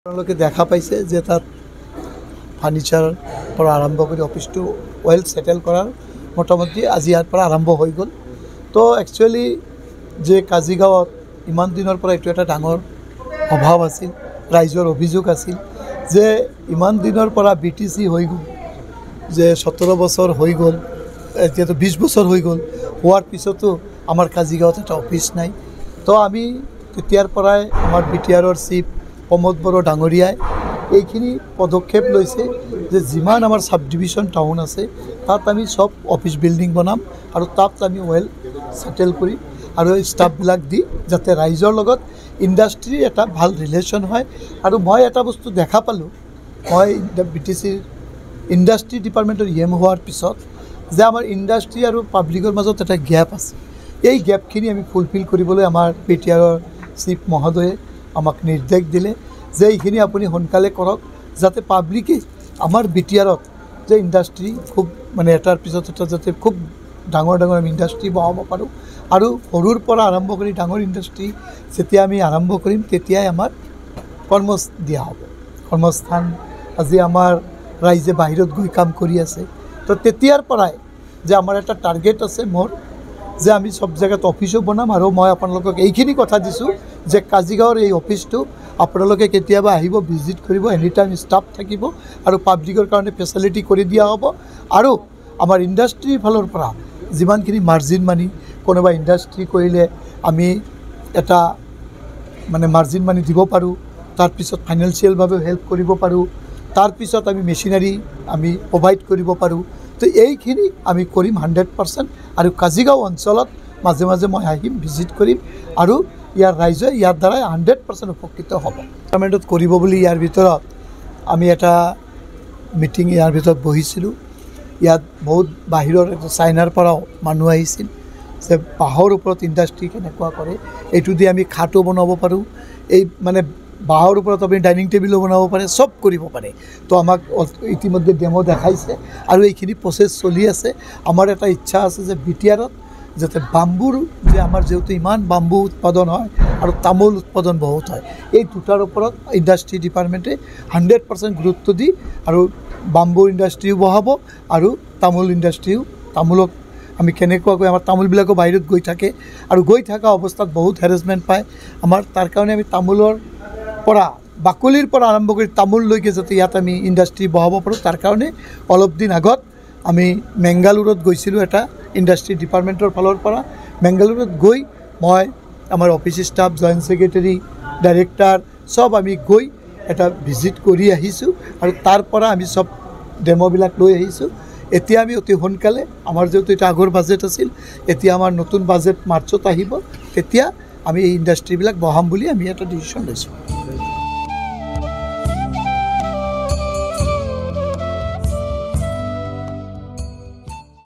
আপোনালোকে দেখা পাইছে যে তাত ফাৰ্নিচাৰ পৰা আৰম্ভ কৰি অফিচটো ৱেল সেটেল কৰাৰ মোটামুটি আজি ইয়াৰ পৰা আৰম্ভ হৈ গ'ল। তো একচুৱেলি যে কাজিগাঁৱত ইমান দিনৰ পৰা এইটো এটা ডাঙৰ অভাৱ আছিল, ৰাইজৰ অভিযোগ আছিল যে ইমান দিনৰ পৰা BTC হৈ গ'ল, যে 17 বছৰ হৈ গ'ল, এতিয়াতো 20 বছৰ হৈ গ'ল, হোৱাৰ পিছতো আমাৰ কাজিগাঁৱত এটা অফিচ নাই। তো আমি তেতিয়াৰ পৰাই আমাৰ BTRৰ চিফ প্ৰমোদ বড়ো ডাঙৰীয়াই এইখিনি পদক্ষেপ লৈছে যে যিমান আমাৰ সাব ডিভিজন টাউন আছে তাত আমি সব অফিস বিল্ডিং বনাম আৰু তাত আমি ৱেল সেটেল কৰি আৰু ষ্টাফবিলাক দি যাতে ৰাইজৰ লগত ইণ্ডাষ্ট্ৰিৰ এটা ভাল ৰিলেশ্যন হয়। আৰু মই এটা বস্তু দেখা পালোঁ, মই BTCৰ ইণ্ডাষ্ট্ৰি ডিপাৰ্টমেণ্টৰ EM হোৱাৰ পিছত যে আমাৰ ইণ্ডাষ্ট্ৰি আৰু পাব্লিকৰ মাজত এটা গেপ আছে। এই গেপখিনি আমি ফুলফিল কৰিবলৈ আমাৰ BTRৰ চিফ মহোদয়ে আমাক নিৰ্দেশ দিলে যে এইখিনি আপুনি সোনকালে কৰক যাতে পাব্লিকে আমাৰ BTRত যে ইণ্ডাষ্ট্ৰি খুব মানে এটাৰ পিছত এটা যাতে খুব ডাঙৰ ডাঙৰ আমি ইণ্ডাষ্ট্ৰি বহাব পাৰোঁ আৰু সৰুৰ পৰা আৰম্ভ কৰি ডাঙৰ ইণ্ডাষ্ট্ৰি যেতিয়া আমি আৰম্ভ কৰিম তেতিয়াই আমাৰ দিয়া হ'ব কৰ্মস্থান। আজি আমাৰ ৰাইজে বাহিৰত গৈ কাম কৰি আছে, তো তেতিয়াৰ পৰাই যে আমাৰ এটা টাৰ্গেট আছে মোৰ যে আমি সব জায়গাত অফিসও বনাম। আৰু মই আপোনালোকক এইখিনি কথা দিছোঁ যে কাজিগাঁৱৰ এই অফিচটো আপোনালোকে কেতিয়াবা আহিব, ভিজিট কৰিব, এনি টাইম ষ্টাফ থাকিব আৰু পাব্লিকৰ কাৰণে ফেচিলিটি কৰি দিয়া হ'ব। আৰু আমাৰ ইণ্ডাষ্ট্ৰিৰ ফালৰ পৰা যিমানখিনি মাৰ্জিন মানি কোনোবা ইণ্ডাষ্ট্ৰি কৰিলে আমি এটা মানে মাৰ্জিন মানি দিব পাৰোঁ, তাৰপিছত ফাইনেন্সিয়েলভাৱে হেল্প কৰিব পাৰোঁ, তাৰপিছত আমি মেচিনাৰী আমি প্ৰভাইড কৰিব পাৰোঁ। তো এইখিনি আমি কৰিম 100%। আৰু কাজিগাঁও অঞ্চলত মাজে মাজে মই আহিম, ভিজিট কৰিম আৰু ইয়াৰ ৰাইজে ইয়াৰ দ্বাৰাই 100% উপকৃত হ'ব। পাৰ্লামেণ্টত কৰিব বুলি ইয়াৰ ভিতৰত আমি এটা মিটিং ইয়াৰ ভিতৰত বহিছিলোঁ। ইয়াত বহুত বাহিৰৰ চাইনাৰ পৰাও মানুহ আহিছিল যে বাঁহৰ ওপৰত ইণ্ডাষ্ট্ৰি কেনেকুৱা কৰে, এইটো দি আমি খাটো বনাব পাৰোঁ, এই মানে বাঁহৰ ওপৰত আপুনি ডাইনিং টেবুলো বনাব পাৰে, সব কৰিব পাৰে। তো আমাক ইতিমধ্যে ডেমো দেখাইছে আৰু এইখিনি প্ৰচেছ চলি আছে। আমাৰ এটা ইচ্ছা আছে যে BTRত যাতে বাম্বুৰ যে আমাৰ যেহেতু ইমান বাম্বু উৎপাদন হয় আৰু তামোল উৎপাদন বহুত হয়, এই দুটাৰ ওপৰত ইণ্ডাষ্ট্ৰি ডিপাৰ্টমেণ্টে 100% গুৰুত্ব দি আৰু বাম্বু ইণ্ডাষ্ট্ৰিও বহাব আৰু তামোল ইণ্ডাষ্ট্ৰিও, তামোলক আমি কেনেকুৱাকৈ আমাৰ তামোলবিলাকো বাহিৰত গৈ থাকে আৰু গৈ থকা অৱস্থাত বহুত হেৰেছমেণ্ট পায় আমাৰ, তাৰ কাৰণে আমি তামোলৰ পৰা বাকলিৰ পৰা আৰম্ভ কৰি তামোললৈকে যাতে ইয়াত আমি ইণ্ডাষ্ট্ৰি বহাব পাৰোঁ, তাৰ কাৰণে অলপ দিন আগত আমি মেংগালুৰুত গৈছিলোঁ এটা ইণ্ডাষ্ট্ৰি ডিপাৰ্টমেণ্টৰ ফালৰ পৰা। মেংগালুৰুত গৈ মই আমাৰ office staff, joint secretary, director সব আমি গৈ এটা ভিজিট কৰি আহিছোঁ আৰু তাৰ পৰা আমি সব ডেমোবিলাক লৈ আহিছোঁ। এতিয়া আমি অতি সোনকালে আমাৰ যেহেতু এটা আগৰ বাজেট আছিল, এতিয়া আমাৰ নতুন বাজেট মাৰ্চত আহিব, তেতিয়া আমি এই ইণ্ডাষ্ট্ৰিবিলাক বহাম বুলি আমি এটা ডিচিশ্যন লৈছোঁ।